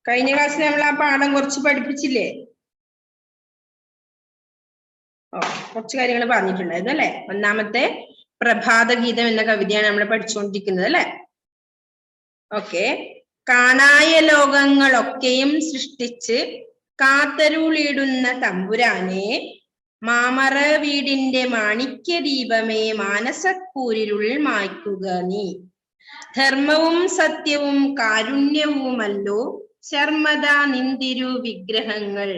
കഴിഞ്ഞ ക്ലാസ്സിൽ നമ്മൾ ആ പാഠം കുറച്ച് പഠിപ്പിച്ചില്ലേ? കുറച്ച് കാര്യങ്ങൾ പറഞ്ഞിട്ടുണ്ടായിരുന്നു അല്ലെ? ഒന്നാമത്തെ പ്രഭാത ഗീതം എന്ന കവിതയാണ് നമ്മൾ പഠിച്ചുകൊണ്ടിരിക്കുന്നത് അല്ലെ? ഓക്കെ. കാണായ ലോകങ്ങളൊക്കെയും സൃഷ്ടിച്ച് കാത്തരുളിയിടുന്ന തമ്പുരാനെ, മാമറ വീടിന്റെ മാണിക്യ ദീപമേ മാനസക്കൂരിരുൾ മായ്ക്കുക നീ. ധർമ്മവും സത്യവും കാരുണ്യവുമല്ലോ ശർമ്മദ നിന്തിരു വിഗ്രഹങ്ങൾ.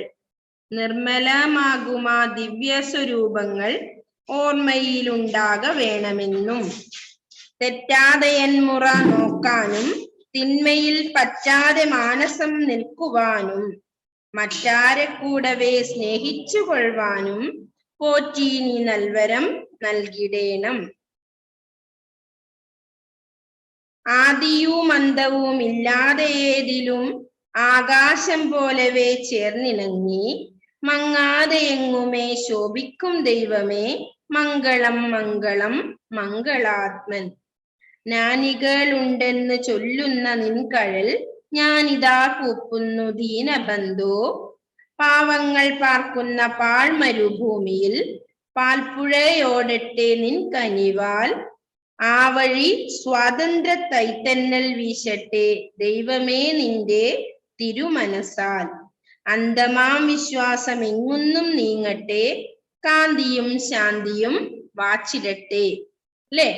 നിർമ്മലമാകുമാ ദിവ്യ സ്വരൂപങ്ങൾ ഓർമ്മയിലുണ്ടാക വേണമെന്നും. തെറ്റാതെ എൻമുറ നോക്കാനും തിന്മയിൽ പറ്റാതെ മാനസം നിൽക്കുവാനും മറ്റാരെ കൂടവേ സ്നേഹിച്ചു കൊള്ളുവാനും പോറ്റി നീ നൽവരം നൽകിടേണം. ആദിയും അന്തവും ഇല്ലാതെ ഏതിലും ആകാശം പോലവേ ചേർന്നിണങ്ങി മങ്ങാതെ എങ്ങുമേ ശോഭിക്കും ദൈവമേ മംഗളം മംഗളം മംഗളാത്മൻ. ജ്ഞാനികളുണ്ടെന്ന് ചൊല്ലുന്ന നിൻകഴൽ ഞാനിതാ കൂപ്പുന്നു ദീനബന്ധോ. പാവങ്ങൾ പാർക്കുന്ന പാഴ്മരുഭൂമിയിൽ പാൽപ്പുഴയോടട്ടെ നിൻ കനിവാൽ. ആ വഴി സ്വാതന്ത്ര്യ തൈത്തന്നൽ വീശട്ടെ ദൈവമേ നിന്റെ തിരുമനസാൽ. അന്തമാം വിശ്വാസം എങ്ങുന്നും നീങ്ങട്ടെ കാന്തിയും ശാന്തിയും വാച്ചിടട്ടെ. അല്ലെ?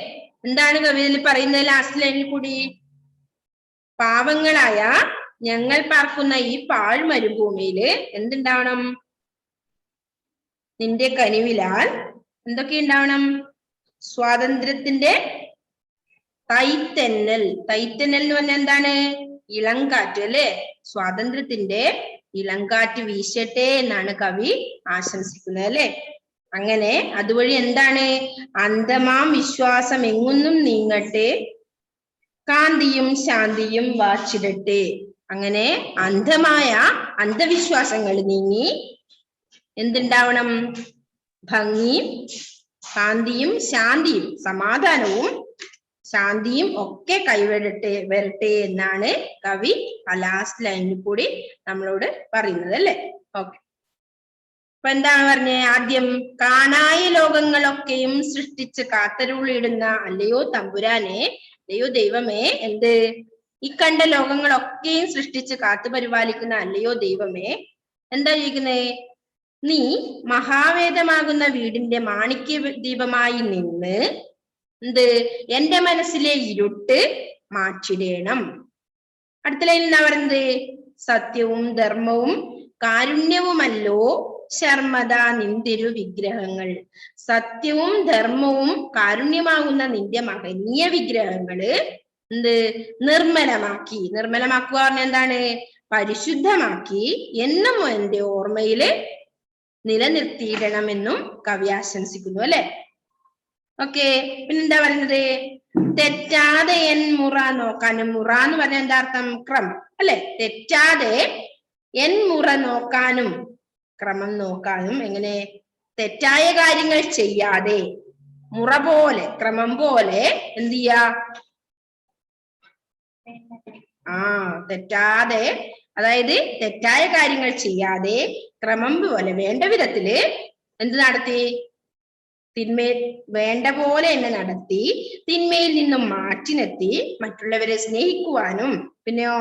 എന്താണ് കവിതയിൽ പറയുന്നത്? ലാസ്റ്റ് ലൈനിൽ കൂടി പാവങ്ങളായ ഞങ്ങൾ പാർക്കുന്ന ഈ പാഴ്മരുഭൂമിയില് എന്തുണ്ടാവണം? നിന്റെ കനിവിലാൽ എന്തൊക്കെ ഉണ്ടാവണം? സ്വാതന്ത്ര്യത്തിന്റെ തൈത്തന്നൽ. തൈത്തന്നൽ എന്ന് പറഞ്ഞാൽ എന്താണ്? ഇളങ്കാറ്റ് അല്ലെ? സ്വാതന്ത്ര്യത്തിന്റെ ഇളങ്കാറ്റ് വീശട്ടെ എന്നാണ് കവി ആശംസിക്കുന്നത് അല്ലെ? അങ്ങനെ അതുവഴി എന്താണ്? അന്തമാം വിശ്വാസം എങ്ങുന്നും നീങ്ങട്ടെ കാന്തിയും ശാന്തിയും വാച്ചിടട്ടെ. അങ്ങനെ അന്ധമായ അന്ധവിശ്വാസങ്ങൾ നീങ്ങി എന്തുണ്ടാവണം? ഭംഗിയും കാന്തിയും ശാന്തിയും സമാധാനവും ശാന്തിയും ഒക്കെ വരട്ടെ എന്നാണ് കവി ലാസ്റ്റ് ലൈനിൽ കൂടി നമ്മളോട് പറയുന്നത് അല്ലെ? ഓക്കെ. അപ്പൊ എന്താണ് പറഞ്ഞേ? ആദ്യം കാണായ ലോകങ്ങളൊക്കെയും സൃഷ്ടിച്ച് കാത്തരുളിയിടുന്ന അല്ലയോ തമ്പുരാനെ, അല്ലയോ ദൈവമേ, എന്ത് ഈ കണ്ട ലോകങ്ങളൊക്കെയും സൃഷ്ടിച്ച് കാത്തു പരിപാലിക്കുന്ന അല്ലയോ ദൈവമേ, എന്താ ചോദിക്കുന്നേ? നീ മഹാവേദമാകുന്ന വീടിന്റെ മാണിക്യ ദീപമായി നിന്ന് എന്ത് എന്റെ മനസ്സിലെ ഇരുട്ട് മാറ്റിടേണം. അടുത്ത ലൈനിൽ എന്താ പറയുന്നത്? സത്യവും ധർമ്മവും കാരുണ്യവുമല്ലോ ശർമ്മദ നിന്തിരു വിഗ്രഹങ്ങൾ. സത്യവും ധർമ്മവും കാരുണ്യമാകുന്ന നിന്റെ മഹനീയ വിഗ്രഹങ്ങള് എന്ത് നിർമ്മലമാക്കി. നിർമ്മലമാക്കുക പറഞ്ഞ എന്താണ്? പരിശുദ്ധമാക്കി എന്നും എന്റെ ഓർമ്മയില് നിലനിർത്തിയിടണമെന്നും കവി ആശംസിക്കുന്നു അല്ലെ? ഓക്കെ. പിന്നെന്താ പറയുന്നത്? തെറ്റാതെ എൻ മുറ നോക്കാനും. മുറ എന്ന് പറഞ്ഞാൽ എന്താ അർത്ഥം? ക്രമം അല്ലെ? തെറ്റാതെ എൻ മുറ നോക്കാനും, ക്രമം നോക്കാനും. എങ്ങനെ? തെറ്റായ കാര്യങ്ങൾ ചെയ്യാതെ മുറ പോലെ ക്രമം പോലെ എന്ത് ചെയ്യാ? തെറ്റാതെ, അതായത് തെറ്റായ കാര്യങ്ങൾ ചെയ്യാതെ ക്രമം പോലെ വേണ്ട വിധത്തില് എന്ത് നടത്തി? തിന്മയിൽ വേണ്ട പോലെ എന്നെ നടത്തി തിന്മയിൽ നിന്നും മാറ്റി നിർത്തി മറ്റുള്ളവരെ സ്നേഹിക്കുവാനും പിന്നെയോ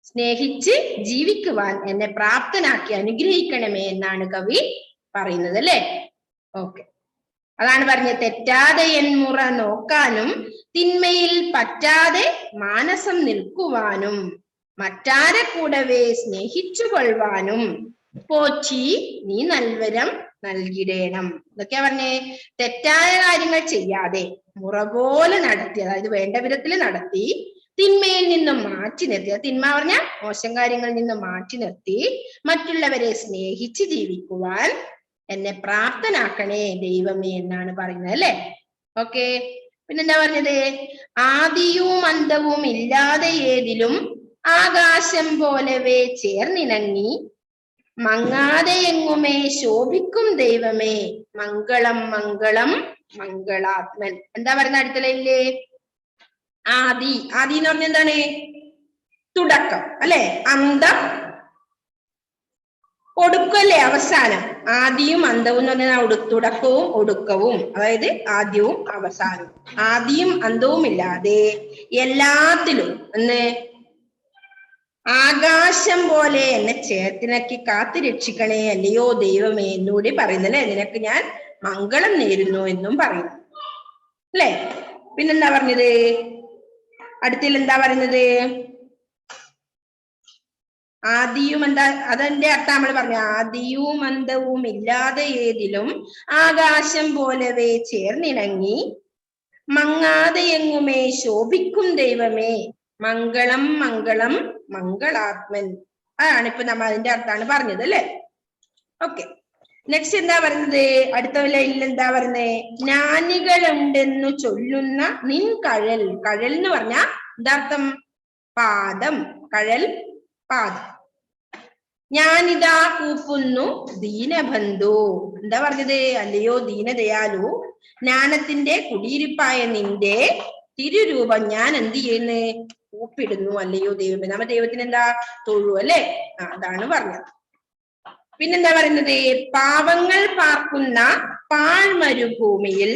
സ്നേഹിച്ച് ജീവിക്കുവാൻ എന്നെ പ്രാപ്തനാക്കി അനുഗ്രഹിക്കണമേ എന്നാണ് കവി പറയുന്നത് അല്ലെ? ഓക്കെ. അതാണ് പറഞ്ഞത്. തെറ്റാതെ എൻ മുറ നോക്കാനും തിന്മയിൽ പറ്റാതെ മാനസം നിൽക്കുവാനും മറ്റാരെ കൂടവേ സ്നേഹിച്ചു കൊള്ളുവാനും പോറ്റി നീ നൽവരം നൽകിടേണം. ഇതൊക്കെയാ പറഞ്ഞേ? തെറ്റായ കാര്യങ്ങൾ ചെയ്യാതെ മുറ പോലെ നടത്തി, അതായത് വേണ്ട വിധത്തിൽ നടത്തി തിന്മയിൽ നിന്നും മാറ്റി നിർത്തി, തിന്മ പറഞ്ഞ മോശം കാര്യങ്ങളിൽ നിന്നും മാറ്റി നിർത്തി മറ്റുള്ളവരെ സ്നേഹിച്ച് ജീവിക്കുവാൻ എന്നെ പ്രാപ്തനാക്കണേ ദൈവമേ എന്നാണ് പറയുന്നത് അല്ലെ? ഓക്കെ. പിന്നെന്താ പറഞ്ഞത്? ആദിയും അന്തവും ഇല്ലാതെ ഏതിലും ആകാശം പോലവേ ചേർന്നിണങ്ങി മങ്ങാതെ എങ്ങുമേ ശോഭിക്കും ദൈവമേ മംഗളം മംഗളം മംഗളാത്മൻ. എന്താ പറയുന്ന അടുത്ത ലൈനില്? ആദി. ആദി എന്ന് പറഞ്ഞ എന്താണ്? തുടക്കം അല്ലെ, അന്തം ഒടുക്കല്ലേ അവസാനം. ആദിയും അന്തവും എന്ന് പറഞ്ഞാൽ തുടക്കവും ഒടുക്കവും, അതായത് ആദ്യവും അവസാനവും. ആദിയും അന്തവും ഇല്ലാതെ എല്ലാത്തിലും ആകാശം പോലെ എന്നെ ചേർത്തിണക്കി കാത്തു രക്ഷിക്കണേ അല്ലയോ ദൈവമേ എന്നൂടി പറയുന്നല്ലേ. നിനക്ക് ഞാൻ മംഗളം നേരുന്നു എന്നും പറയുന്നു അല്ലെ. പിന്നെന്താ പറഞ്ഞത്, അടുത്തിൽ എന്താ പറയുന്നത്, ആദിയും എന്താ, അതിന്റെ അർത്ഥം നമ്മൾ പറഞ്ഞു. ആദിയും അന്തവും ഇല്ലാതെ ഏതിലും ആകാശം പോലവേ ചേർന്നിണങ്ങി മങ്ങാതെ എങ്ങുമേ ശോഭിക്കും ദൈവമേ മംഗളം മംഗളം മംഗളാത്മൻ. അതാണ് ഇപ്പൊ നമ്മൾ അതിന്റെ അർത്ഥമാണ് പറഞ്ഞത് അല്ലെ. ഓക്കെ, നെക്സ്റ്റ് എന്താ പറയുന്നത്, അടുത്ത ലൈനിൽ എന്താ പറയുന്നത്, ജ്ഞാനികളുണ്ടെന്നു ചൊല്ലുന്ന നിൻ കഴൽ. കഴൽ എന്ന് പറഞ്ഞാ എന്താർത്ഥം, പാദം. കഴൽ പാദം. ഞാനിതാ കൂപ്പുന്നു ദീനബന്ധു. എന്താ പറഞ്ഞത്, അല്ലയോ ദീനദയാലു, ജ്ഞാനത്തിന്റെ കുടിയിരിപ്പായ നിന്റെ തിരുരൂപം ഞാൻ എന്ത് ചെയ്യുന്നു, കൂപ്പിടുന്നു അല്ലയോ ദൈവമേ. നമ്മ ദൈവത്തിന് എന്താ തൊഴു അല്ലെ, അതാണ് പറഞ്ഞത്. പിന്നെന്താ പറയുന്നത്, പാവങ്ങൾ പാർക്കുന്ന പാഴ്മരുഭൂമിയിൽ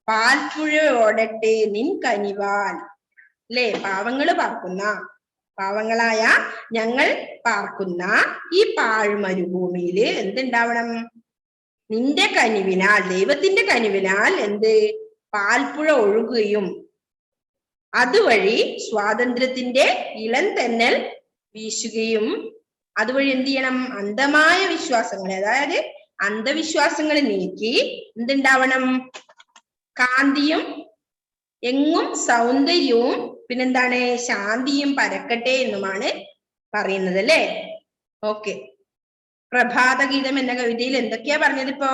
പാൽപ്പുഴ ഓടട്ടെ നിൻ കനിവാൽ. അല്ലെ, പാവങ്ങൾ പാർക്കുന്ന, പാവങ്ങളായ ഞങ്ങൾ പാർക്കുന്ന ഈ പാഴ്മരുഭൂമിയില് എന്തുണ്ടാവണം, നിന്റെ കനിവിനാൽ, ദൈവത്തിന്റെ കനിവിനാൽ എന്ത്, പാൽപ്പുഴ ഒഴുകുകയും അതുവഴി സ്വാതന്ത്ര്യത്തിന്റെ ഇളം തെന്നൽ വീശുകയും, അതുവഴി എന്ത് ചെയ്യണം, അന്ധമായ വിശ്വാസങ്ങളെ, അതായത് അന്ധവിശ്വാസങ്ങളെ നീക്കി എന്തുണ്ടാവണം, കാന്തിയും എങ്ങും സൗന്ദര്യവും പിന്നെന്താണ് ശാന്തിയും പരക്കട്ടെ എന്നുമാണ് പറയുന്നത് അല്ലെ. ഓക്കെ, പ്രഭാതഗീതം എന്ന കവിതയിൽ എന്തൊക്കെയാ പറഞ്ഞത് ഇപ്പോ,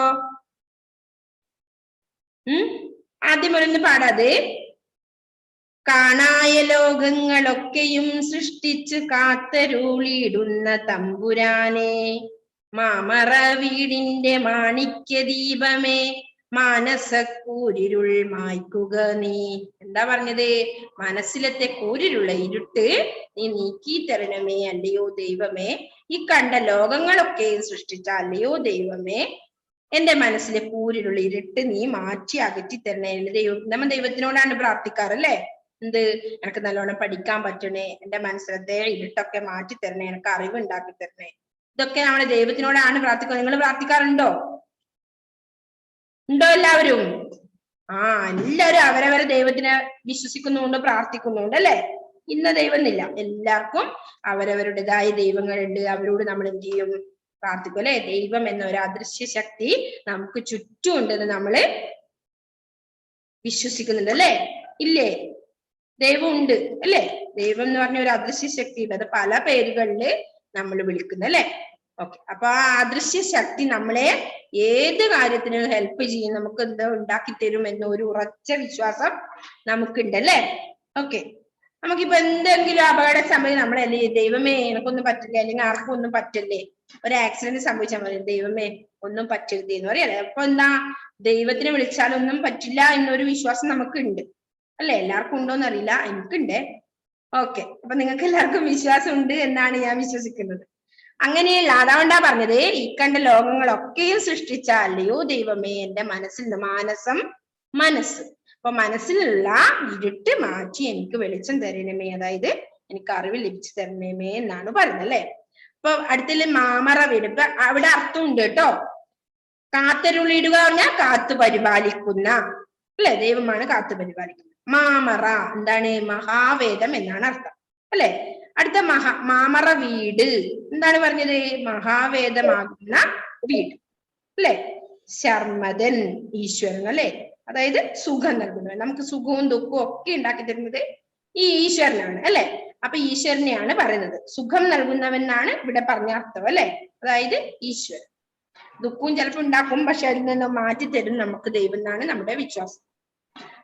ആദ്യം ഒന്ന് പാടാത്. കാണായ ലോകങ്ങളൊക്കെയും സൃഷ്ടിച്ച് കാത്തരുളിയിടുന്ന തമ്പുരാനെ, മാമറ വീടിന്റെ മാണിക്യ ദീപമേ മാനസക്കൂരിരുൾ മായ്ക്കുക നീ. എന്താ പറഞ്ഞത്, മനസ്സിലത്തെ കൂരിരുള്ള ഇരുട്ട് നീ നീക്കി തരണമേ അല്ലയോ ദൈവമേ. ഈ കണ്ട ലോകങ്ങളൊക്കെ സൃഷ്ടിച്ച അല്ലയോ ദൈവമേ, എന്റെ മനസ്സിലെ കൂരിരുള്ള ഇരുട്ട് നീ മാറ്റി അകറ്റി തരണേ. നമ്മ ദൈവത്തിനോടാണ് പ്രാർത്ഥിക്കാറല്ലേ, എന്ത്, എനിക്ക് നല്ലോണം പഠിക്കാൻ പറ്റണേ, എന്റെ മനസ്സിലത്തെ ഇരുട്ടൊക്കെ മാറ്റി തരണേ, എനിക്ക് അറിവ് ഉണ്ടാക്കി തരണേ. ഇതൊക്കെ നമ്മള് ദൈവത്തിനോടാണ് പ്രാർത്ഥിക്കുന്നത്. നിങ്ങൾ പ്രാർത്ഥിക്കാറുണ്ടോ? ഉണ്ടോ എല്ലാവരും? എല്ലാവരും അവരവരെ ദൈവത്തിനെ വിശ്വസിക്കുന്നുണ്ട്, പ്രാർത്ഥിക്കുന്നുണ്ട് അല്ലെ. ഇന്ന ദൈവം എന്നില്ല, എല്ലാവർക്കും അവരവരുടേതായ ദൈവങ്ങളുണ്ട്. അവരോട് നമ്മൾ എന്ത് ചെയ്യും, പ്രാർത്ഥിക്കും അല്ലെ. ദൈവം എന്ന ഒരു അദൃശ്യ ശക്തി നമുക്ക് ചുറ്റും ഉണ്ടെന്ന് നമ്മള് വിശ്വസിക്കുന്നുണ്ട് അല്ലെ. ഇല്ലേ, ദൈവം ഉണ്ട് അല്ലെ. ദൈവം എന്ന് പറഞ്ഞ ഒരു അദൃശ്യ ശക്തി ഉണ്ട്, അത് പല പേരുകളില് നമ്മൾ വിളിക്കുന്നു അല്ലെ. ഓക്കെ, അപ്പൊ ആ അദൃശ്യ ശക്തി നമ്മളെ ഏത് കാര്യത്തിനും ഹെൽപ്പ് ചെയ്യും, നമുക്ക് എന്താ ഉണ്ടാക്കി തരും എന്ന ഒരു ഉറച്ച വിശ്വാസം നമുക്കുണ്ട് അല്ലെ. ഓക്കെ, നമുക്കിപ്പോ എന്തെങ്കിലും അപകട സമയം നമ്മളല്ലേ, ദൈവമേ എനിക്കൊന്നും പറ്റില്ല, അല്ലെങ്കിൽ ആർക്കും ഒന്നും പറ്റില്ലേ, ഒരു ആക്സിഡന്റ് സംഭവിച്ചാൽ മതി, ദൈവമേ ഒന്നും പറ്റരുത് എന്ന് പറയല്ലേ. അപ്പൊ എന്താ, ദൈവത്തിനെ വിളിച്ചാലൊന്നും പറ്റില്ല എന്നൊരു വിശ്വാസം നമുക്കുണ്ട് അല്ലെ. എല്ലാവർക്കും ഉണ്ടോന്ന് അറിയില്ല, എനിക്കുണ്ട്. ഓക്കെ, അപ്പൊ നിങ്ങൾക്ക് എല്ലാവർക്കും വിശ്വാസം ഉണ്ട് എന്നാണ് ഞാൻ വിശ്വസിക്കുന്നത്. അങ്ങനെയല്ല, അതുകൊണ്ടാ പറഞ്ഞത്, ഈ കണ്ട ലോകങ്ങളൊക്കെയും സൃഷ്ടിച്ച അല്ലയോ ദൈവമേ എന്റെ മനസ്സിൽ, മനസ്സ്, അപ്പൊ മനസ്സിലുള്ള ഇരുട്ട് മാറ്റി എനിക്ക് വെളിച്ചം തരണമേ, അതായത് എനിക്ക് അറിവ് ലഭിച്ചു തരണമേ എന്നാണ് പറയുന്നത് അല്ലെ. അപ്പൊ അടുത്തില് മാമറ വീട്, ഇപ്പൊ അവിടെ അർത്ഥം ഉണ്ട് കേട്ടോ. കാത്തരുളിടുക പറഞ്ഞാൽ കാത്തു പരിപാലിക്കുന്ന അല്ലെ, ദൈവമാണ് കാത്തു പരിപാലിക്കുന്നത്. മാമറ എന്താണ്, മഹാവേദം എന്നാണ് അർത്ഥം അല്ലെ. അടുത്ത മാമറ വീട് എന്താണ് പറഞ്ഞത്, മഹാവേദമാകുന്ന വീട് അല്ലെ. ശർമ്മദൻ ഈശ്വരൻ അല്ലെ, അതായത് സുഖം നൽകുന്നത്, നമുക്ക് സുഖവും ദുഃഖവും ഒക്കെ ഉണ്ടാക്കി തരുന്നത് ഈ ഈശ്വരനാണ് അല്ലെ. അപ്പൊ ഈശ്വരനെയാണ് പറയുന്നത്, സുഖം നൽകുന്നവനാണ് ഇവിടെ പറഞ്ഞ അർത്ഥം അല്ലെ. അതായത് ഈശ്വരൻ ദുഃഖവും ചിലപ്പോൾ ഉണ്ടാക്കും, പക്ഷെ അതിൽ നിന്ന് മാറ്റി തരും നമുക്ക് ദൈവം എന്നാണ് നമ്മുടെ വിശ്വാസം.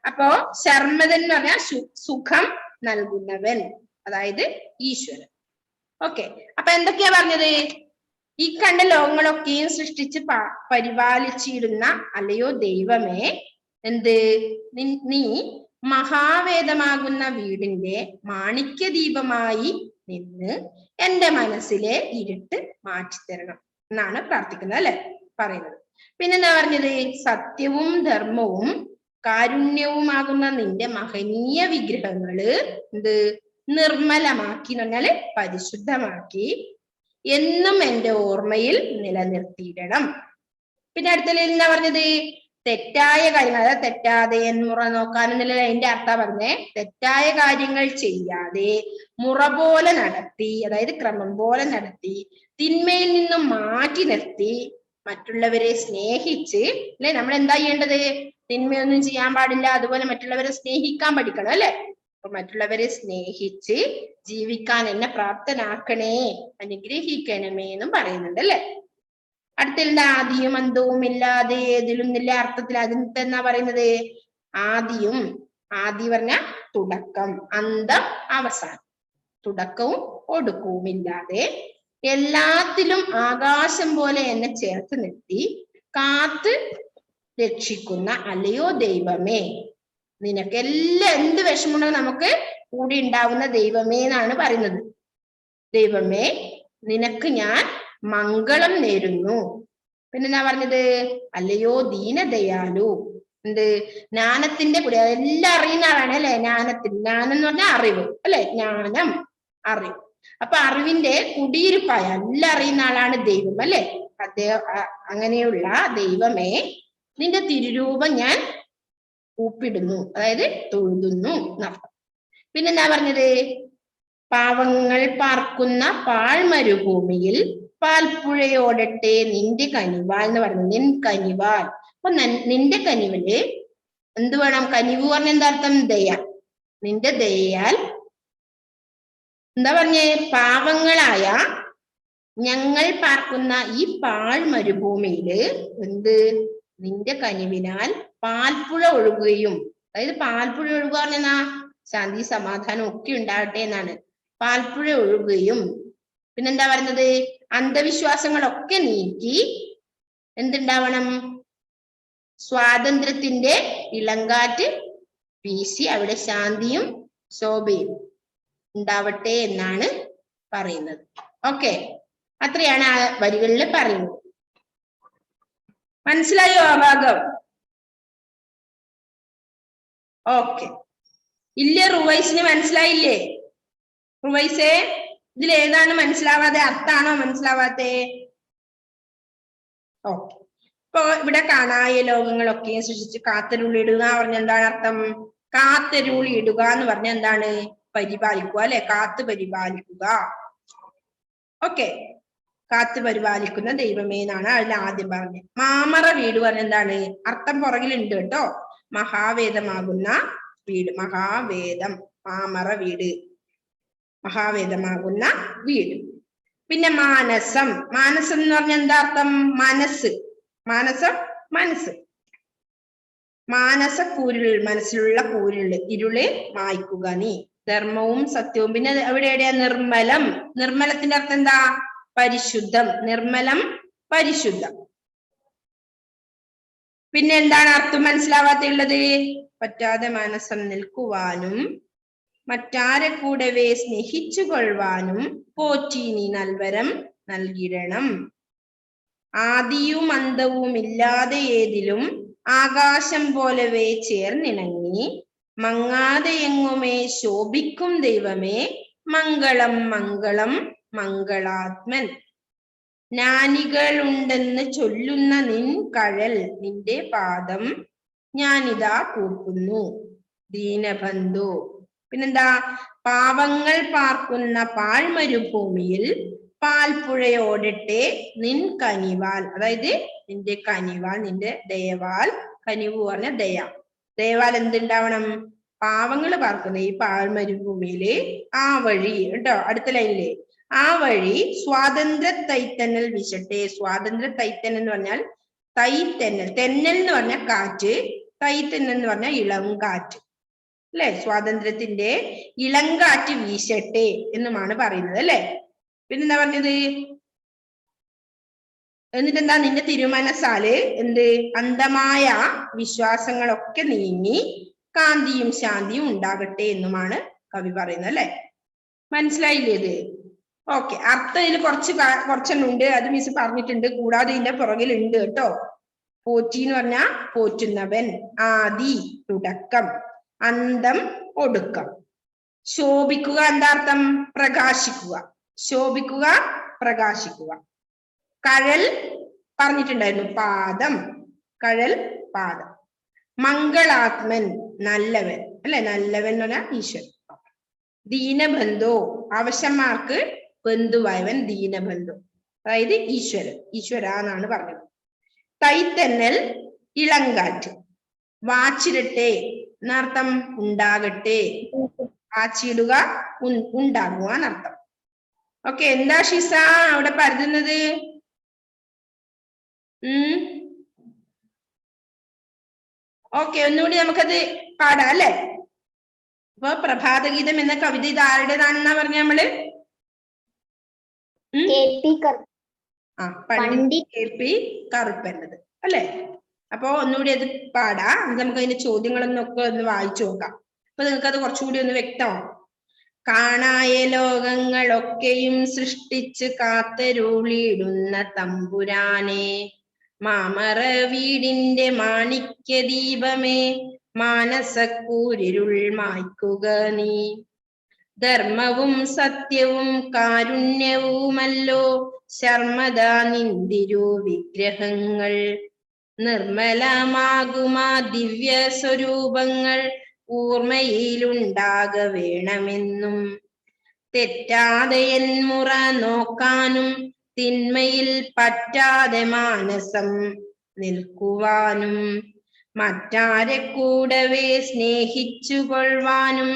അപ്പോ ശർമ്മദൻ എന്ന് പറഞ്ഞാൽ സുഖം നൽകുന്നവൻ, അതായത് ഈശ്വരൻ. ഓക്കെ, അപ്പൊ എന്തൊക്കെയാ പറഞ്ഞത്, ഈ കണ്ട ലോകങ്ങളൊക്കെയും സൃഷ്ടിച്ച് പരിപാലിച്ചിടുന്ന അല്ലയോ ദൈവമേ, എന്ത്, നീ മഹാവേദമാകുന്ന വീടിന്റെ മാണിക്യദീപമായി നിന്ന് എന്റെ മനസ്സിലെ ഇരുട്ട് മാറ്റിത്തരണം എന്നാണ് പ്രാർത്ഥിക്കുന്നത്, അല്ലെ പറയുന്നത്. പിന്നെന്താ പറഞ്ഞത്? സത്യവും ധർമ്മവും കാരുണ്യവുമാകുന്ന നിന്റെ മഹനീയ വിഗ്രഹങ്ങള് എന്ത് നിർമ്മലമാക്കി എന്ന് പറഞ്ഞാല് പരിശുദ്ധമാക്കി എന്നും എന്റെ ഓർമ്മയിൽ നിലനിർത്തിയിടണം. പിന്നെ അടുത്തതിൽ എന്താ പറഞ്ഞത്? തെറ്റായ കാര്യങ്ങൾ, അതായത് തെറ്റാതെ മുറ നോക്കാനെന്നുള്ള അതിന്റെ അർത്ഥം പറഞ്ഞേ, തെറ്റായ കാര്യങ്ങൾ ചെയ്യാതെ മുറ പോലെ നടത്തി, അതായത് ക്രമം പോലെ നടത്തി തിന്മയിൽ നിന്നും മാറ്റി നിർത്തി മറ്റുള്ളവരെ സ്നേഹിച്ച്, അല്ലെ നമ്മൾ എന്താ ചെയ്യേണ്ടത്? തിന്മയൊന്നും ചെയ്യാൻ പാടില്ല, അതുപോലെ മറ്റുള്ളവരെ സ്നേഹിക്കാൻ പഠിക്കണം, അല്ലെ? അപ്പൊ മറ്റുള്ളവരെ സ്നേഹിച്ച് ജീവിക്കാൻ എന്നെ പ്രാപ്തനാക്കണേ, അനുഗ്രഹിക്കണമേ എന്നും പറയുന്നുണ്ട്, അല്ലെ? അടുത്ത ആദിയും അന്തവും ഇല്ലാതെ ഏതിലും നില്ല അർത്ഥത്തിൽ അതിന് എന്നാ പറയുന്നത്? ആദിയും, ആദി പറഞ്ഞ തുടക്കം, അന്തം അവസാനം, തുടക്കവും ഒടുക്കവും ഇല്ലാതെ എല്ലാത്തിലും ആകാശം പോലെ എന്നെ ചേർത്ത് നിർത്തി കാത്ത് രക്ഷിക്കുന്ന അല്ലയോ ദൈവമേ, നിനക്ക് എന്ത് വിഷമമുണ്ടെങ്കിൽ നമുക്ക് കൂടി ഉണ്ടാവുന്ന ദൈവമേ എന്നാണ് പറയുന്നത്. ദൈവമേ, നിനക്ക് ഞാൻ മംഗളം നേരുന്നു. പിന്നെന്താ പറഞ്ഞത്? അല്ലയോ ദീനദയാലു, എന്ത് ജ്ഞാനത്തിന്റെ കൂടെ, എല്ലാം അറിയുന്ന ആളാണ്, അല്ലെ? ജ്ഞാനം എന്ന് പറഞ്ഞാൽ അറിവ്, അല്ലെ? ജ്ഞാനം, അറിവ്. അപ്പൊ അറിവിന്റെ കുടിയിരുപ്പായ എല്ലാം അറിയുന്ന ആളാണ് ദൈവം, അല്ലെ? അദ്ദേഹം അങ്ങനെയുള്ള ദൈവമേ, നിന്റെ തിരുരൂപം ഞാൻ കൂപ്പിടുന്നു, അതായത് തൊഴുതുന്നു എന്നർത്ഥം. പിന്നെന്താ പറഞ്ഞത്? പാവങ്ങൾ പാർക്കുന്ന പാഴ്മരുഭൂമിയിൽ പാൽപ്പുഴയോടട്ടെ നിന്റെ കനിവാൽ എന്ന് പറഞ്ഞു. നിൻ കനിവാൽ, അപ്പൊ നിന്റെ കനിവില് എന്ത് വേണം? കനിവ് പറഞ്ഞ എന്താ അർത്ഥം? ദയ. നിന്റെ ദയയാൽ എന്താ പറഞ്ഞേ? പാവങ്ങളായ ഞങ്ങൾ പാർക്കുന്ന ഈ പാഴ്മരുഭൂമിയില് എന്ത്? നിന്റെ കനിവിനാൽ പാൽപ്പുഴ ഒഴുകുകയും, അതായത് പാൽപ്പുഴ ഒഴുകുക പറഞ്ഞാ ശാന്തി സമാധാനം ഒക്കെ ഉണ്ടാവട്ടെ എന്നാണ്. പാൽപ്പുഴ ഒഴുകുകയും, പിന്നെന്താ പറയുന്നത്? അന്ധവിശ്വാസങ്ങളൊക്കെ നീക്കി എന്തുണ്ടാവണം? സ്വാതന്ത്ര്യത്തിന്റെ ഇളങ്കാറ്റ് വീശി അവിടെ ശാന്തിയും ശോഭയും ഉണ്ടാവട്ടെ എന്നാണ് പറയുന്നത്. ഓക്കെ, അത്രയാണ് ആ വരികളിൽ പറയുന്നത്. മനസ്സിലായോ ആ ഭാഗം? ഓക്കെ. ഇല്ല റുവൈസിന് മനസ്സിലായില്ലേ? റുവൈസേ, ഇതിൽ ഏതാണ് മനസ്സിലാവാതെ? അർത്ഥാണോ മനസ്സിലാവാത്തെ? ഓക്കെ. ഇപ്പൊ ഇവിടെ കാണായ ലോകങ്ങളൊക്കെ സൃഷ്ടിച്ച് കാത്തരുളിയിടുക പറഞ്ഞ എന്താണ് അർത്ഥം? കാത്തരുളിയിടുക എന്ന് പറഞ്ഞ എന്താണ്? പരിപാലിക്കുക, അല്ലെ? കാത്തു പരിപാലിക്കുക. ഓക്കെ, കാത്തു പരിപാലിക്കുന്ന ദൈവമേ എന്നാണ് അതിൽ ആദ്യം പറഞ്ഞത്. മാമറ വീട് പറഞ്ഞ എന്താണ്? അർത്ഥം പുറകിലുണ്ട് കേട്ടോ. മഹാവേദമാകുന്ന വീട്, മഹാവേദം, മാമറ വീട്, മഹാവേദമാകുന്ന വീട്. പിന്നെ മാനസം, മാനസം എന്ന് പറഞ്ഞ എന്താ അർത്ഥം? മനസ്സ്, മാനസം മനസ്സ്, മാനസ കൂരുൾ, മനസ്സിലുള്ള കൂരുള്, ഇരുള് മായ്ക്കുക നീ. ധർമ്മവും സത്യവും, പിന്നെ എവിടെയാ? നിർമ്മലം, നിർമ്മലത്തിന്റെ അർത്ഥം എന്താ? പരിശുദ്ധം, നിർമ്മലം പരിശുദ്ധം. പിന്നെ എന്താണ് അർത്ഥം മനസ്സിലാവാത്തുള്ളത്? പറ്റാതെ മനസ്സം നിൽക്കുവാനും മറ്റാരെ കൂടവേ സ്നേഹിച്ചു കൊള്ളുവാനും പോറ്റി നീ നൽവരം നൽകിടണം. ആദിയും അന്തവും ഇല്ലാതെ ഏതിലും ആകാശം പോലവേ ചേർന്നിണങ്ങി മങ്ങാതെ എങ്ങുമേ ശോഭിക്കും ദൈവമേ, മംഗളം മംഗളം മംഗളാത്മൻ. ജ്ഞാനികൾ ഉണ്ടെന്ന് ചൊല്ലുന്ന നിൻ കഴൽ നിന്റെ പാദം ഞാനിതാ കൂപ്പുന്നു ദീനബന്ധു. പിന്നെന്താ? പാവങ്ങൾ പാർക്കുന്ന പാഴ്മരുഭൂമിയിൽ പാൽപ്പുഴയോടട്ടെ നിൻ കനിവാൽ, അതായത് നിന്റെ കനിവാൽ, നിന്റെ ദയവാൽ. കനിവ് പറഞ്ഞ ദയ. ദയവാൽ എന്തുണ്ടാവണം? പാവങ്ങൾ പാർക്കുന്ന ഈ പാഴ്മരുഭൂമിയില് ആ വഴി കേട്ടോ, അടുത്ത ലൈനില് ആ വഴി സ്വാതന്ത്ര്യ തൈത്തന്നൽ വിശട്ടെ. സ്വാതന്ത്ര്യ തൈത്തന്നൽ എന്ന് പറഞ്ഞാൽ തൈത്തന്നൽ, തെന്നൽ എന്ന് പറഞ്ഞാൽ കാറ്റ്, തൈത്തന്നൽ എന്ന് പറഞ്ഞാൽ ഇളം കാറ്റ്, അല്ലെ? സ്വാതന്ത്ര്യത്തിന്റെ ഇളങ്കാറ്റ് വീശട്ടെ എന്നുമാണ് പറയുന്നത്, അല്ലെ? പിന്നെന്താ പറഞ്ഞത്? എന്നിട്ടെന്താ? നിന്റെ തിരുമനസാല് എന്ത്? അന്ധമായ വിശ്വാസങ്ങളൊക്കെ നീങ്ങി കാന്തിയും ശാന്തിയും ഉണ്ടാകട്ടെ എന്നുമാണ് കവി പറയുന്നത് അല്ലെ. മനസ്സിലായില്ലേ ഇത്? ഓക്കെ, അർത്ഥം ഇതിൽ കുറച്ചെണ്ണം ഉണ്ട്, അത് മിസ് പറഞ്ഞിട്ടുണ്ട്. കൂടാതെ ഇതിന്റെ പുറകിലുണ്ട് കേട്ടോ. പോറ്റി എന്ന് പറഞ്ഞാ പോറ്റുന്നവൻ, ആദി തുടക്കം, അന്തം ഒടുക്കം. ശോഭിക്കുക എന്താർത്ഥം? പ്രകാശിക്കുക. ശോഭിക്കുക, പ്രകാശിക്കുക. കഴൽ പറഞ്ഞിട്ടുണ്ടായിരുന്നു, പാദം, കഴൽ പാദം. മംഗളാത്മൻ നല്ലവൻ അല്ലെ, നല്ലവൻ എന്ന് പറഞ്ഞാൽ ഈശ്വരൻ. ദീനബന്ധു അവശന്മാർക്ക് ബന്ധുവായവൻ, ദീനബന്ധു അതായത് ഈശ്വരൻ, ഈശ്വര എന്നാണ് പറഞ്ഞത്. തൈത്തന്നൽ ഇളങ്കാറ്റ്. വാച്ചിടട്ടെ എന്നർത്ഥം ഉണ്ടാകട്ടെ, വാച്ചിടുക ഉണ്ടാകുക എന്നർത്ഥം. ഓക്കെ, എന്താ ഷിസ അവിടെ പരതുന്നത്? ഓക്കെ, ഒന്നുകൂടി നമുക്കത് പാടാം അല്ലെ. അപ്പൊ പ്രഭാതഗീതം എന്ന കവിത ഇത് ആരുടേതാണെന്നാ പറഞ്ഞ നമ്മള്? KP കറുപ്പൻ്റെത് അല്ലെ. അപ്പൊ ഒന്നുകൂടി അത് പാടാം. നമുക്ക് അതിന്റെ ചോദ്യങ്ങളൊന്നൊക്കെ ഒന്ന് വായിച്ചു നോക്കാം. അപ്പൊ നിങ്ങൾക്ക് അത് കുറച്ചുകൂടി ഒന്ന് വ്യക്തമാവും. കാണായ ലോകങ്ങളൊക്കെയും സൃഷ്ടിച്ച് കാത്തരുളിയിടുന്ന തമ്പുരാനെ, മാമറ വീടിന്റെ മാണിക്യ ദീപമേ, മാനസക്കൂരിരുൾ മായ്ക്കുക നീ. ധർമ്മവും സത്യവും കാരുണ്യവുമല്ലോ ശർമ്മദാ നിന്തിരു വിഗ്രഹങ്ങൾ. നിർമ്മലമാകുമാ ദിവ്യ സ്വരൂപങ്ങൾ ഓർമ്മയിലുണ്ടാക വേണമെന്നും. തെറ്റാതെ എൻ മുറ നോക്കാനും തിന്മയിൽ പറ്റാതെ മാനസം നിൽക്കുവാനും. മറ്റാരെ കൂടവേ സ്നേഹിച്ചു കൊള്ളുവാനും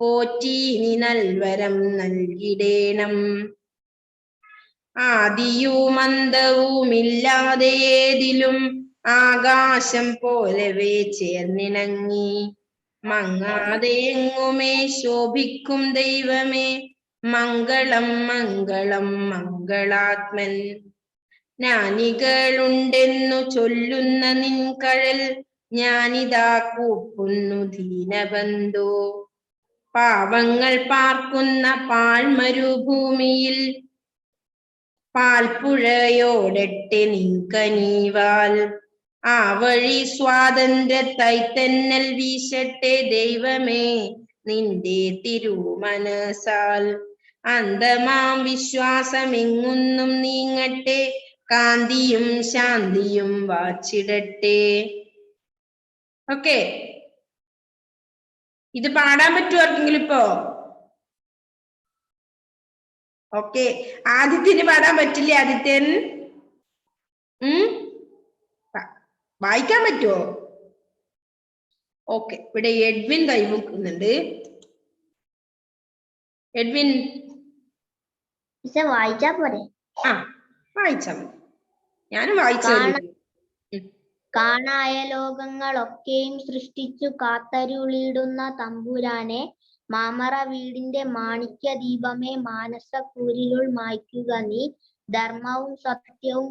പോറ്റി നീ നൽവരം നൽകിടേണം. ആദിയും അന്തവുമില്ലാതെ ഏതിലും ആകാശം പോലവേ ചേർന്നിണങ്ങി. മങ്ങാതെ എങ്ങുമേ ശോഭിക്കും ദൈവമേ, മംഗളം മംഗളം മംഗളാത്മൻ. ജ്ഞാനികളുണ്ടെന്നു ചൊല്ലുന്ന നിൻകഴൽ, ഞാനിതാ കൂപ്പുന്നു ദീനബന്ധോ. പാവങ്ങൾ പാർക്കുന്ന പാഴ്മരുഭൂമിയിൽ പാൽപ്പുഴയോടട്ടെ നിൻകനീവാൽ. ആ വഴി സ്വാതന്ത്ര്യ തൈത്തന്നൽ വീശട്ടെ ദൈവമേ നിന്റെ തിരുമനസാൽ. അന്തമാം വിശ്വാസമെങ്ങുന്നും നീങ്ങട്ടെ, കാന്തിയും ശാന്തിയും വാച്ചിടട്ടെ. ഓക്കെ, ഇത് പാടാൻ പറ്റുമോ ആർക്കെങ്കിലും ഇപ്പോ? ഓക്കെ, ആദിത്യന് പാടാൻ പറ്റില്ലേ? ആദിത്യൻ വായിക്കാൻ പറ്റുമോ? ഓക്കെ, ഇവിടെ എഡ്വിൻ കൈവക്കുന്നുണ്ട്. എഡ്വിൻ വായിച്ചാ പോരെ? ആ, വായിച്ചാ മതി. ഞാനും വായിച്ചു. കാണായ ലോകങ്ങളൊക്കെയും സൃഷ്ടിച്ചു കാത്തരുളിയിടുന്ന തമ്പുരാനെ, മാമറ വീടിന്റെ മാണിക്യ ദീപമേ, മാനസക്കൂരിരുൾ മായ്ക്കുക നീ. ധർമ്മവും സത്യവും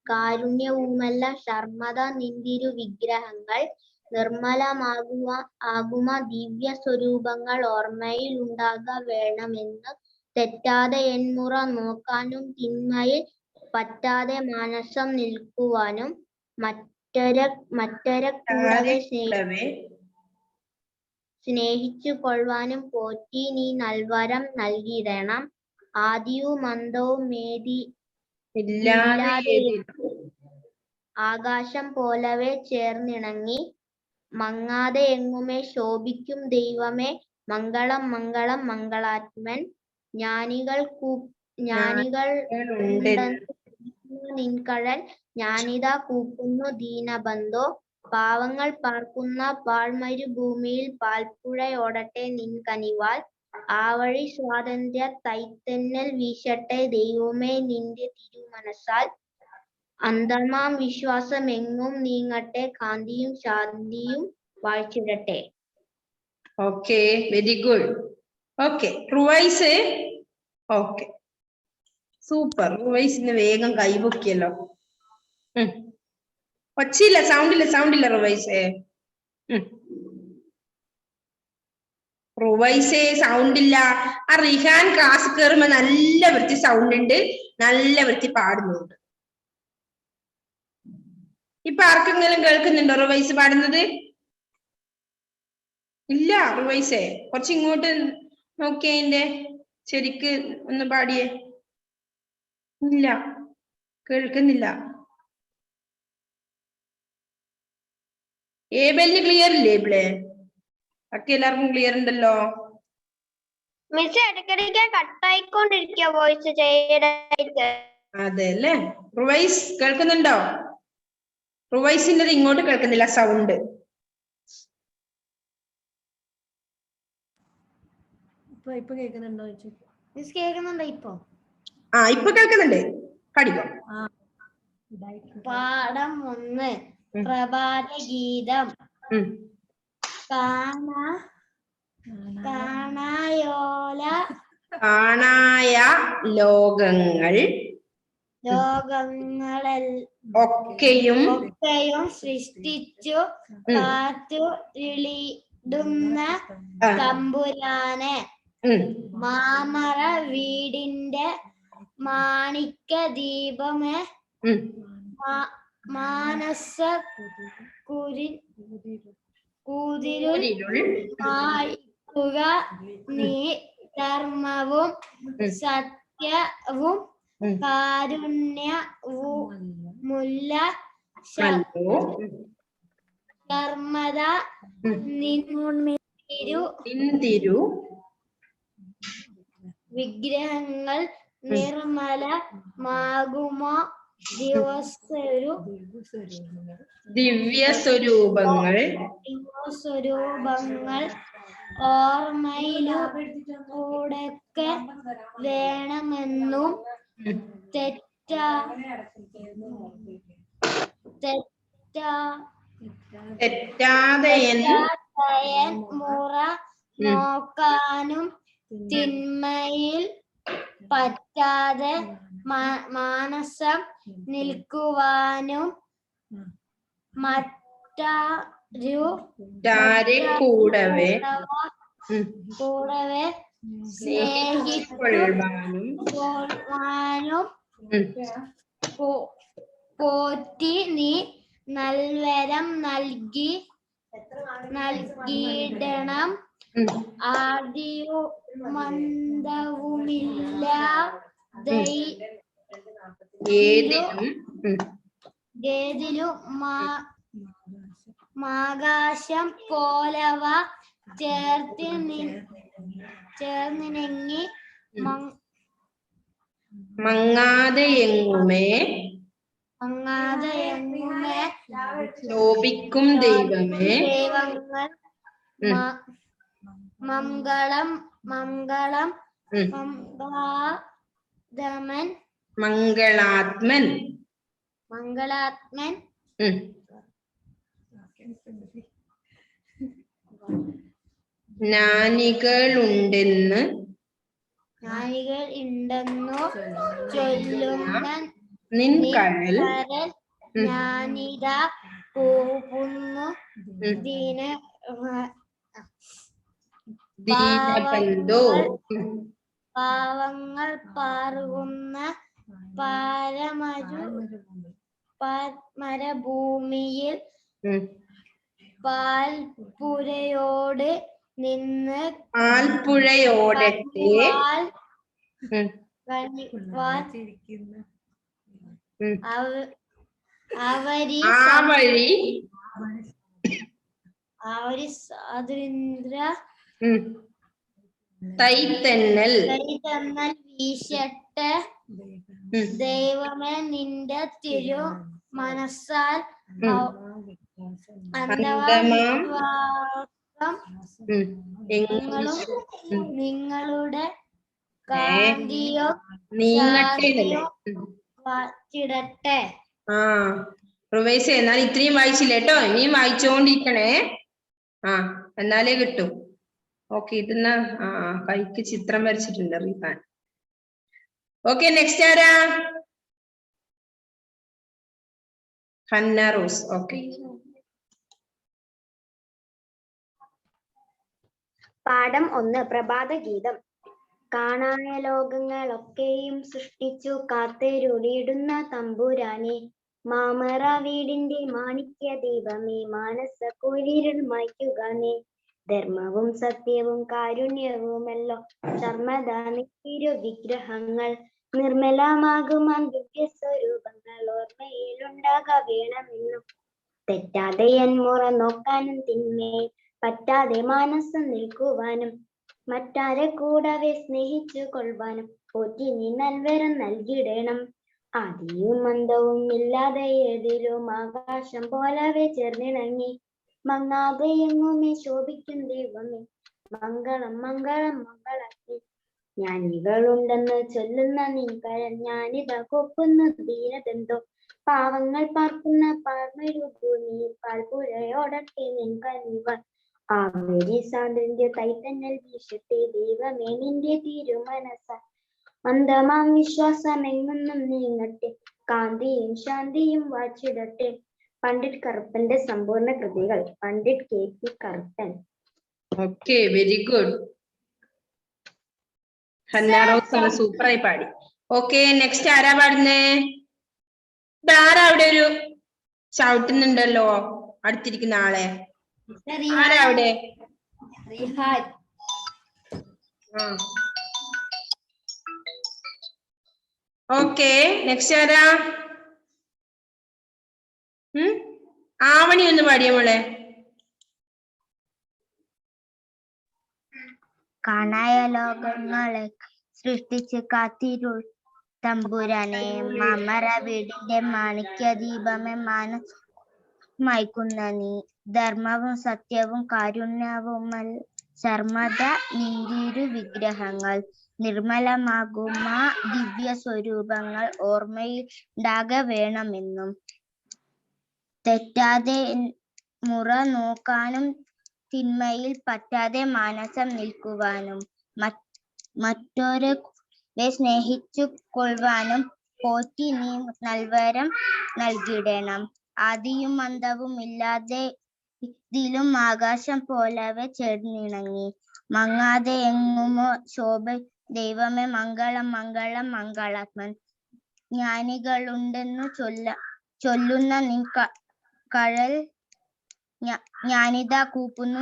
കാരുണ്യവുമെല്ലാം ശർമ്മദ നിന്തിരു വിഗ്രഹങ്ങൾ. നിർമ്മലമാകുമ ദിവ്യ സ്വരൂപങ്ങൾ ഓർമ്മയിൽ ഉണ്ടാക വേണമെന്ന്. തെറ്റാതെ എൻ മുറ നോക്കാനും തിന്മയിൽ പറ്റാതെ മാനസം നിൽക്കുവാനും. മറ്റരെ കൂടവേ സ്നേഹിച്ചു കൊള്ളുവാനും പോറ്റി നീ നൽവരം നൽകിയിടണം. ആദിയും അന്തവും ഇല്ലാതെ ആകാശം പോലവേ ചേർന്നിണങ്ങി. മങ്ങാതെ എങ്ങുമേ ശോഭിക്കും ദൈവമേ, മംഗളം മംഗളം മംഗളാത്മൻ. ജ്ഞാനികൾ നിൻകഴൽ, ഞാനിതാ കൂക്കുന്നു ദീനബന്ധോ. പാവങ്ങൾ പാർക്കുന്ന പാഴ്മരുഭൂമിയിൽ പാൽപ്പുഴയോടട്ടെ നിൻകനിവാൽ. ആ വഴി സ്വാതന്ത്ര്യ തൈത്തന്നൽ വീശട്ടെ ദൈവമേ നിന്റെ തിരുമനസാൽ. അന്തമാം വിശ്വാസം എങ്ങും നീങ്ങട്ടെ, കാന്തിയും ശാന്തിയും വാഴ്ചിടട്ടെ. Okay, very good. Okay, Ruvais. Okay, super. റുവൈസിന് വേഗം കൈപൊക്കിയല്ലോ. ഒച്ചയില്ല, സൗണ്ടില്ല റുവൈസ്. റുവൈസേ സൗണ്ട് ഇല്ല. ആ റിഹാൻ ക്ലാസ് കയറുമ്പോ നല്ല വൃത്തി സൗണ്ട് ഉണ്ട്, നല്ല വൃത്തി പാടുന്നുണ്ട്. ഇപ്പൊ ആർക്കെങ്കിലും കേൾക്കുന്നുണ്ടോ റുവൈസ് പാടുന്നത്? ഇല്ല. റുവൈസേ കുറച്ച് ഇങ്ങോട്ട് നോക്കിയേ, അതിന്റെ ശരിക്ക് ഒന്ന് പാടിയേ. ഇല്ല, കേൾക്കുന്നില്ല. ഏബലിന് ക്ലിയർ ഇല്ലേ? ഇപ്പിളെ ഒക്കെ എല്ലാവർക്കും ക്ലിയർ ഉണ്ടല്ലോ. മിസ് ഇടയ്ക്കിടയ്ക്ക് കട്ടായിക്കൊണ്ടിരിക്കുക വോയിസ് ചെയ്യടായിട്ട്. അതെ അല്ലേ. റുവൈസ് കേൾക്കുന്നുണ്ടോ? റുവൈസിന്റെ ഇങ്ങോട്ട് കേൾക്കുന്നില്ല സൗണ്ട്. ഇപ്പൊ കേൾക്കുന്നുണ്ടോ? മിസ് കേൾക്കുന്നുണ്ടോ ഇപ്പൊ? ഇപ്പൊ കേൾക്കുന്നുണ്ട്. പഠിക്കോ. പാഠം 1 പ്രഭാത ഗീതം. കാണായ ലോകങ്ങൾ ഒക്കെയും സൃഷ്ടിച്ചു കാത്തു വിളിടുന്ന തമ്പുരാനെ, മാമറ വീടിന്റെ മാണിക്യ ദീപമേ, മാനസ കുതിരുൾ മായ്ക്കുക നീ, ധർമ്മവും സത്യവും കാരുണ്യവുമുള്ള കർമ്മത നിന്തിരു വിഗ്രഹങ്ങൾ നിർമ്മലമാകുമോ ദിവ്യ സ്വരൂപങ്ങൾ ഓർമ്മയിലൂടെയൊക്കെ വേണമെന്നും തെറ്റാതെ മുറ നോക്കാനും തിന്മയിൽ പറ്റാതെ മാനസം നിൽക്കുവാനും കൂടവേ സ്നേഹിക്കൊള്ളുവാനും പോറ്റി നീ നൽവരം നൽകിയിടണം. ആദിയുമന്തവുമില്ല ഏതിലും മാകാശം പോലവ ചേർന്നിണങ്ങി മങ്ങാതെ എങ്ങുമേ ശോഭിക്കും ദൈവമേ, മംഗളാത്മൻ ജ്ഞാനികളുണ്ടെന്നു ചൊല്ലുന്ന നിൻകഴൽ ഞാനിതാ പോകുന്നു ദീനബന്ധോ, പാവങ്ങൾ പാർക്കുന്ന മരഭൂമിയിൽ പാൽപ്പുഴയോട് നിന്ന് തൈത്തന്നൽ വീശട്ടെ. ദൈവമേ നിന്റെ തിരു മനസ്സാൽ നിങ്ങളുടെ കാന്തിയോ വാച്ചിടട്ടെ. റുവൈസ എന്നാൽ ഇത്രയും വായിച്ചില്ല കേട്ടോ, ഇനിയും വായിച്ചോണ്ടിരിക്കണേ. എന്നാലേ കിട്ടും. ഓക്കെ, ഇതെന്ന കൈക്ക് ചിത്രം വരച്ചിട്ടുണ്ട് റീഫാൻ. ഓക്കെ, നെക്സ്റ്റ് ആരാ? ഹന്ന റോസ്. ഓക്കെ, പാഠം 1 പ്രഭാതഗീതം. കാണായ ലോകങ്ങളൊക്കെയും സൃഷ്ടിച്ചു കാത്തേരുളിയിടുന്ന തമ്പുരാനെ, മാമറ വീടിന്റെ മാണിക്യ ദീപമേ, മാനസ കുളിരുൾ മായ്ക്കുക നീ. ധർമ്മവും സത്യവും കാരുണ്യവുമല്ലോ സർമ്മദാ നിത്തിരു വിഗ്രഹങ്ങൾ, നിർമ്മലമാകുമാ ദിവ്യ സ്വരൂപങ്ങൾ ഓർമ്മയിലുണ്ടാക വേണമെന്നും. തെറ്റാതെ എന്മുറ നോക്കാനും തിന്മേൽ പറ്റാതെ മനസ്സം നിൽക്കുവാനും, മറ്റാരെ കൂടാതെ സ്നേഹിച്ചു കൊള്ളുവാനും പോറ്റി നീ നൽവരം നൽകിയിടണം. ആദിയും അന്തവും ഇല്ലാതെ ഏതിലും ആകാശം പോലവെ ചേർന്നിണങ്ങി, മങ്ങാതെ എങ്ങുമേ ശോഭിക്കും ദൈവമേ, മംഗളം മംഗളം മംഗളാക്കി. ജ്ഞാനികളുണ്ടെന്ന് ചൊല്ലുന്ന നിൻകരൻ, ഞാനിതാ കൊക്കുന്നു ദീനതെന്തോ. പാവങ്ങൾ പാർക്കുന്ന പാർമരുഭൂമി പാൽപുഴയോടട്ടെ നിൻ കനിവ. ആവരി സ്വാതന്ത്ര്യ തൈത്തന്നൽ വീശട്ടെ ദൈവമേ നിന്റെ തിരുമനസ. അന്തമാം വിശ്വാസം എങ്ങൊന്നും നീങ്ങട്ടെ, കാന്തിയും ശാന്തിയും വാച്ചിടട്ടെ. പണ്ഡിറ്റ് കറുപ്പന്റെ സമ്പൂർണ്ണ കൃതികൾ. Pandit KP Karuppan. Okay, very good. Hanna Rose സൂപ്പറായി പാടി. ഓക്കെ, നെക്സ്റ്റ് ആരാ പാടുന്നേ? ഇതാരാ അവിടെ ഒരു ചവിട്ടുന്നുണ്ടല്ലോ അടുത്തിരിക്കുന്ന ആളെ? ആരാ അവിടെ? ഓക്കെ, നെക്സ്റ്റ് ആരാ? ആവണി ഒന്ന് പാടിയ മോളെ. കാണായ ലോകങ്ങളെ സൃഷ്ടിച്ച് കാത്തിരുൾ തമ്പുരാനെ, മാമറ വീടിന്റെ മാണിക്യ ദീപമേ, മാനസമായ്ക്കുന്ന നീ. ധർമ്മവും സത്യവും കാരുണ്യവുമൽ സർമ്മദ നിന്തിരു വിഗ്രഹങ്ങൾ, നിർമ്മലമാകുമാ ദിവ്യ സ്വരൂപങ്ങൾ ഓർമ്മയിൽ ഉണ്ടാക വേണമെന്നും. തെറ്റാതെ മുറ നോക്കാനും തിന്മയിൽ പറ്റാതെ മാനസം നിൽക്കുവാനും, മറ്റൊരെ സ്നേഹിച്ചു കൊള്ളുവാനും പോറ്റി നീ നൽവരം നൽകിയിടണം. ആദിയും അന്തവും ഇല്ലാതെ ഇതിലും ആകാശം പോലവെ ചേർന്നിണങ്ങി, മങ്ങാതെ എങ്ങുമോ ശോഭ ദൈവമേ, മംഗളം മംഗളം മംഗളാത്മൻ. ജ്ഞാനികളുണ്ടെന്നു ചൊല്ലുന്ന നിൻ കഴൽ, ഞാനിതാ കൂപ്പുന്നു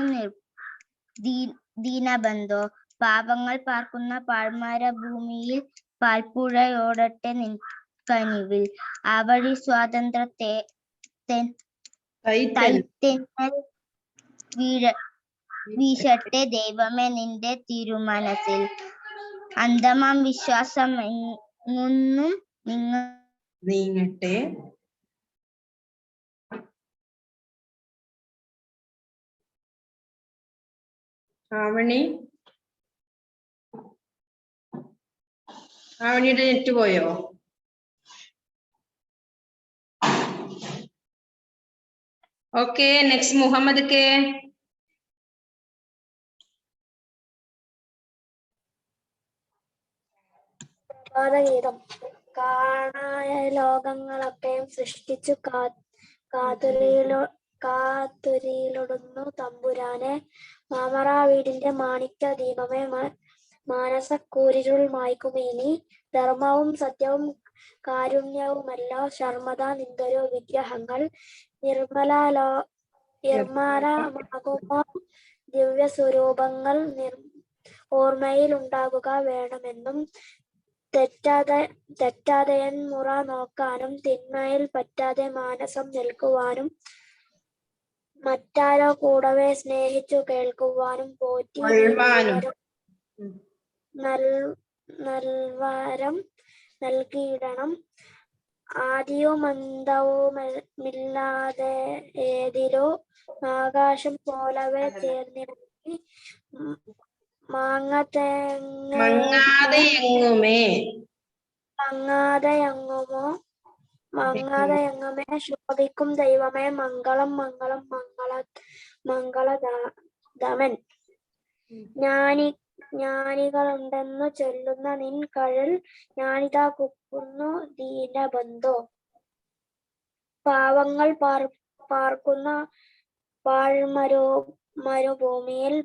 ദീനബന്ധോ. പാപങ്ങൾ പാർക്കുന്ന പാഴ്മര ഭൂമിയിൽ പാൽപ്പുഴയോടട്ടെ നിൻ കനിവിൽ. അവഴി സ്വാതന്ത്ര്യത്തെ തൈത്തന്നൽ വീശട്ടെ ദൈവമേ നിന്റെ തിരുമനസിൽ. അന്തമാം വിശ്വാസം എങ്ങൊന്നും നീങ്ങട്ടെ. ആവണിയുടെ നെറ്റ് പോയോ? Okay, next Muhammad K. പ്രഭാതഗീതം. കാണായ ലോകങ്ങളൊക്കെയും സൃഷ്ടിച്ചു കാത്തുരിയിലൊടുന്നു തമ്പുരാനെ, മാമറ വീടിന്റെ മാണിക്യ ദീപമേ, മാനസക്കൂരിരുൾ മായ്ക്കുമീനി. ധർമ്മവും സത്യവും കാരുണ്യവുമല്ല ശർമ്മദ നിന്തൊരു വിഗ്രഹങ്ങൾ, നിർമ്മലമാകുമോ ദിവ്യ സ്വരൂപങ്ങൾ ഓർമ്മയിൽ ഉണ്ടാകുക വേണമെന്നും. തെറ്റാതെ മുറ നോക്കാനും തിന്മയിൽ പറ്റാതെ മാനസം നിൽക്കുവാനും, മറ്റാരോ കൂടവെ സ്നേഹിച്ചു കേൾക്കുവാനും പോറ്റി നൽവരം നൽകിയിടണം. ആദിയും അന്തവുമില്ലാതെ ഏതിലോ ആകാശം പോലവെ ചേർന്നിണങ്ങി, മങ്ങാതെ എങ്ങുമേ ശോഭിക്കും ദൈവമേ, മംഗളം മംഗളം മംഗളദാമൻ. ജ്ഞാനികളുണ്ടെന്നു ചൊല്ലുന്ന നിൻ കഴൽ, ഞാനിതാ കുക്കുന്നു ദീനബന്ധോ. പാവങ്ങൾ പാർക്കുന്ന മരുഭൂമിയിൽ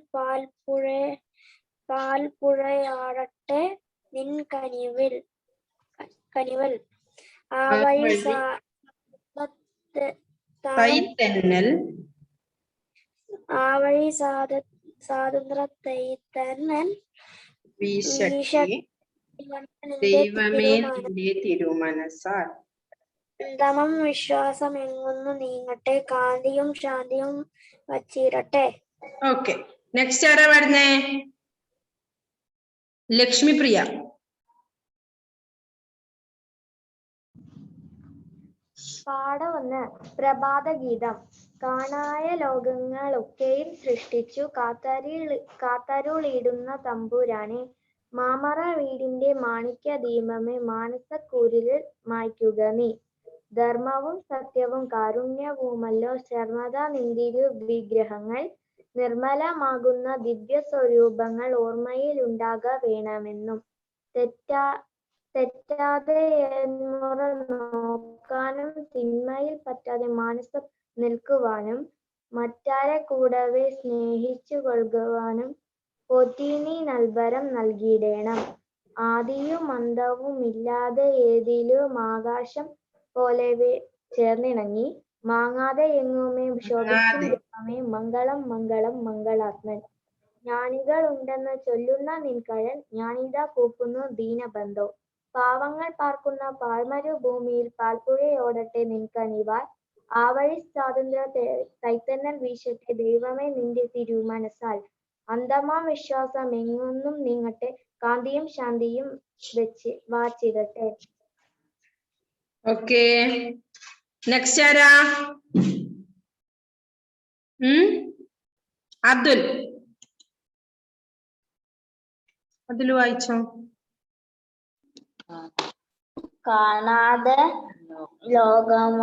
പാൽപ്പുഴയാടട്ടെ നിൻ കനിവൽ ആ വഴി തൈത്തന്നൽ സ്വാതന്ത്ര്യത്തൈത്തന്നൽ വീശട്ടെ ദൈവമേ നിന്റെ തിരുമനസാൽ. അന്തമം വിശ്വാസം എങ്ങുന്നു നീങ്ങട്ടെ കാന്തിയും ശാന്തിയും വച്ചിരട്ടെ. ഓക്കെ, നെക്സ്റ്റ് ആരാ വരുന്നേ? ലക്ഷ്മിപ്രിയ. പാഠം 1. പ്രഭാതഗീതം. കാണായ ലോകങ്ങളൊക്കെയും സൃഷ്ടിച്ചു കാത്തരുളിയിടുന്ന തമ്പുരാനെ, മാമറ വീടിന്റെ മാണിക്യ ദീപമേ, മാനസക്കൂരിൽ മായ്ക്കുക നീ. ധർമ്മവും സത്യവും കാരുണ്യവുമല്ലോ ശർമ്മത നിന്തിരു വിഗ്രഹങ്ങൾ, നിർമ്മലമാകുന്ന ദിവ്യ സ്വരൂപങ്ങൾ ഓർമ്മയിലുണ്ടാക വേണമെന്നും. തെറ്റാതെ എന്മുറ നോക്കാനും തിന്മയിൽ പറ്റാതെ മാനസം നിൽക്കുവാനും, മറ്റാരെ കൂടവേ സ്നേഹിച്ചു കൊള്ളുവാനും പോറ്റി നീ നൽവരം നൽകിയിടേണം. ആദിയും അന്തവും ഇല്ലാതെ ഏതിലും ആകാശം പോലെ ചേർന്നിണങ്ങി മാങ്ങാതെ എങ്ങുമേ ശോഭിക്കും ദൈവമേ, മംഗളം മംഗളം മംഗളാത്മൻ. ജ്ഞാനികൾ ഉണ്ടെന്ന് ചൊല്ലുന്ന നിൻകഴൽ ഞാനിതാ കൂപ്പുന്നു ദീനബന്ധോ. പാവങ്ങൾ പാർക്കുന്ന പാഴ്മരു ഭൂമിയിൽ പാൽപ്പുഴയോടട്ടെ നിൻകനിവാൽ, ആ വഴി സ്വാതന്ത്ര്യ തൈത്തന്നൽ വീശട്ടെ ദൈവമേ നിന്റെ തിരുമനസാൽ. അന്തമാം വിശ്വാസം എങ്ങൊന്നും നീങ്ങട്ടെ കാന്തിയും ശാന്തിയും വാച്ചിരട്ടെ. ഓക്കെ, നെക്സ്റ്റ് ആരാ? അബ്ദുൽ വായിച്ചോ. കാണാതെ ലോകവും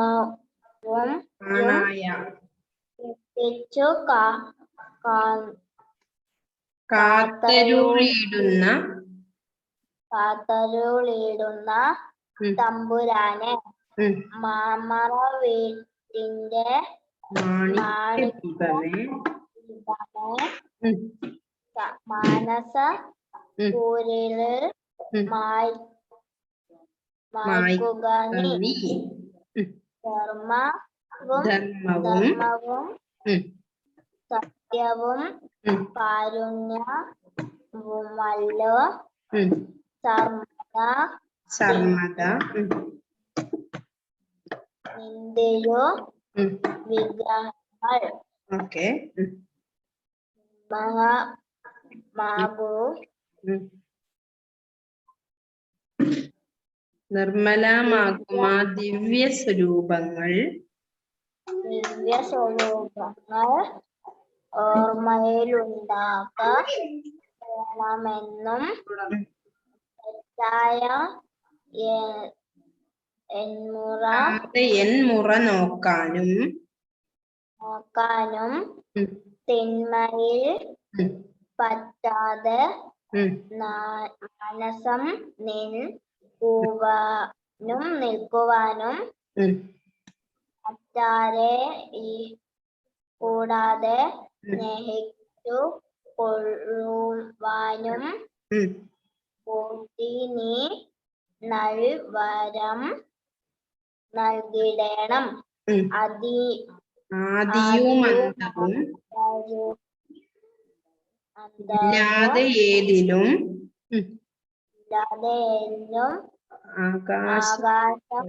കാത്തരുളിയിടുന്ന തമ്പുരാനെ, മാമറ വീട്ടിന്റെ മാനസ കൂരില് മായ്ക്കുക നീ. ധർമ്മവും സത്യവും കാരുണ്യവുമല്ലോ ശർമ്മത നിന്തിരു വിഗ്രഹങ്ങൾ നിർമ്മലമാകുമാ ദിവ്യ സ്വരൂപങ്ങൾ ഓർമ്മയിലുണ്ടാക വേണമെന്നും. തെറ്റായ എന്മുറ നോക്കാനും തിന്മയിൽ പറ്റാതെ മാനസം നിൽക്കുവാനും, മറ്റാരെ കൂടാതെ സ്നേഹിച്ചു കൊള്ളുവാനും പോറ്റി നീ നൽവരം നൽകിടേണം. ആദിയും അന്തവും ഇല്ലാതെ ഏതിലും ആകാശം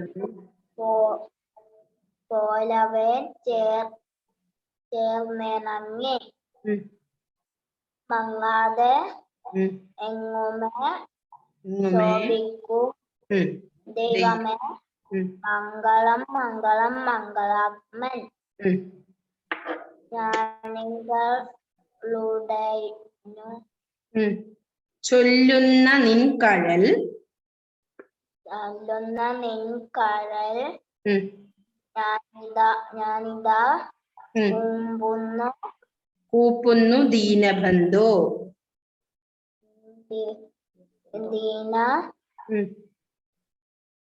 പോലവേ ചേർന്നിണങ്ങി മങ്ങാതെ എങ്ങുമേ ശോഭിക്കും ദൈവമേ, മംഗളം മംഗളം മംഗളാത്മൻ. ചൊല്ലുന്ന നിൻകഴൽ ഞാനിതാ കൂപ്പുന്നു ദീനബന്ധോ.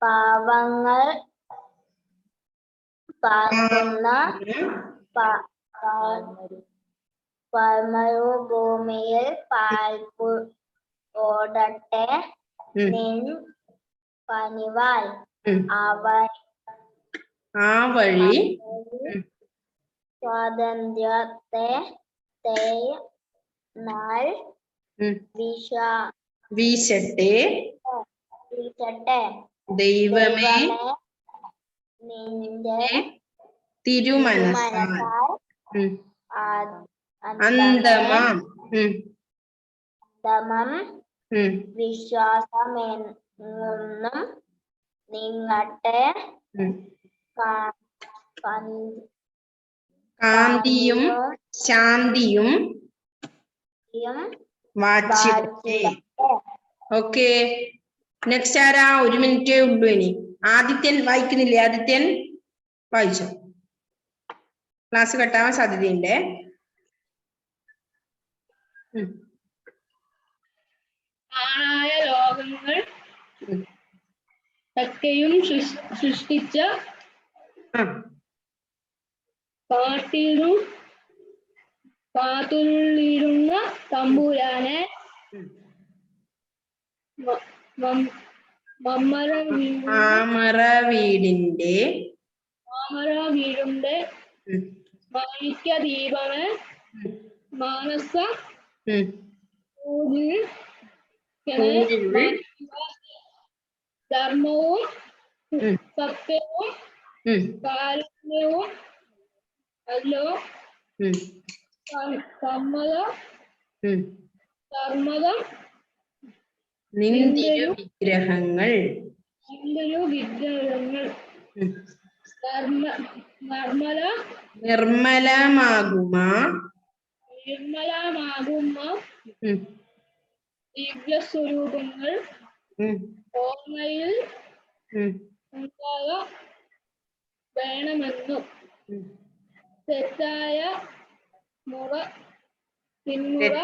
പാവങ്ങൾ പാർക്കുന്ന മരുഭൂമിയിൽ പാൽ ഓടട്ടെ ഉം. നിൻ പനിവാൽ ഉം. ആ വഴി സ്വാതന്ത്ര്യത്തെ നാൾ ഉം. വീശട്ടെ വീശട്ടെ ദൈവമേ നിന്റെ നിന്റെ തിരുമനസാൽ മനസ്സാൽ ഉം. അന്തമം ഉം. ഉം. വിശ്വാസമെന്നും നിങ്ങട്ടെ ഉം. കാന്തിയും കാന്തിയും ശാന്തിയും വാച്ചിടട്ടെ. ഓക്കെ, നെക്സ്റ്റ് ആരാ? 1 മിനിറ്റേ ഉള്ളൂ ഇനി. ആദിത്യൻ വായിക്കുന്നില്ലേ? ആദിത്യൻ വായിച്ചോ. ക്ലാസ് കട്ടാവാൻ സാധ്യതയുണ്ട്. ആണായ ലോകങ്ങൾ ഒക്കെയും സൃഷ്ടിച്ച കാത്തുള്ളിരുന്ന തമ്പുരാനെ മാമര വീടിന്റെ മാണിക്യ ദീപമേ മാനസ ധർമ്മവും സത്യവും കാരുണ്യവും അല്ലോ സമ്മതം നിന്തിരു വിഗ്രഹങ്ങൾ നിർമ്മലമാകുമാ ദിവ്യസ്വരൂപങ്ങൾ ഓർമ്മയിൽ വേണമെന്നും തെറ്റായ പിന്മുറ